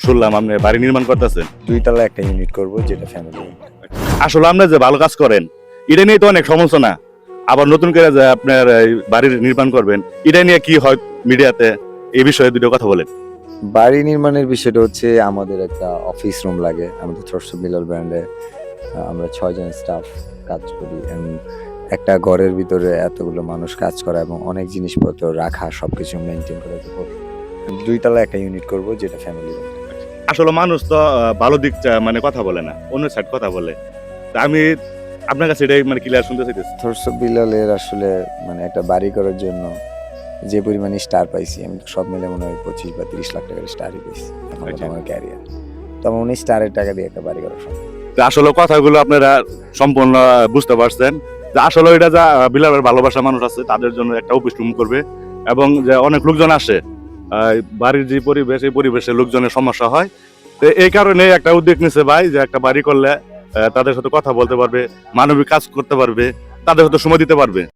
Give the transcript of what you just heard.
শুনলাম আপনি বাড়ি নির্মাণ করতেছেন। 2 তলা একটা ইউনিট করব, যেটা ফ্যামিলি। আসলে আপনি যে ভালো কাজ করেন এটা নিয়ে তো অনেক সমালোচনা, আবার নতুন করে যে আপনার এই বাড়ির নির্মাণ করবেন এটা নিয়ে কি হয় মিডিয়াতে, এই বিষয়ে দুটো কথা বলেন। বাড়ি নির্মাণের বিষয়টা হচ্ছে আমাদের একটা অফিস রুম লাগে। আমাদের থরস বিলাল ব্র্যান্ডে আমরা 6 জন স্টাফ কাজ করি এবং একটা ঘরের ভিতরে এতগুলো মানুষ কাজ করা এবং অনেক জিনিসপত্র রাখা, সবকিছু মেনটেন করে 2 তলা একটা ইউনিট করব, যেটা ফ্যামিলি। আসলে মানুষ তো ভালো দিকটা মানে কথা বলে না, অন্য সাইড কথা বলে। তা আমি আপনার কাছে এটাই মানে ক্লিয়ার শুনতে চাইতেছি। থরস বিলালের আসলে মানে একটা বাড়ি করার জন্য যে পরিমাণে স্টার পাইছি, আমি সব মিলে মনে হয় 25 বা 30 লাখ টাকার স্টারই পেয়েছি আমার ক্যারিয়ার। তো আমার 19 স্টারের টাকা দিয়ে একটা বাড়ি করা সম্ভব। তো আসলে কথাগুলো আপনারা সম্পূর্ণ বুঝতে পারছেন যে আসলে এটা যা বিলালের ভালোবাসা মানুষ আছে তাদের জন্য একটা অফিস রুম করবে, এবং যে অনেক লোকজন আসে বাড়ির যে পরিবেশ, এই পরিবেশে লোকজনের সমস্যা হয়। তো এই কারণে একটা উদ্যোগ নিছে ভাই যে একটা বাড়ি করলে তাদের সাথে কথা বলতে পারবে, মানবিক কাজ করতে পারবে, তাদের সাথে সময় দিতে পারবে।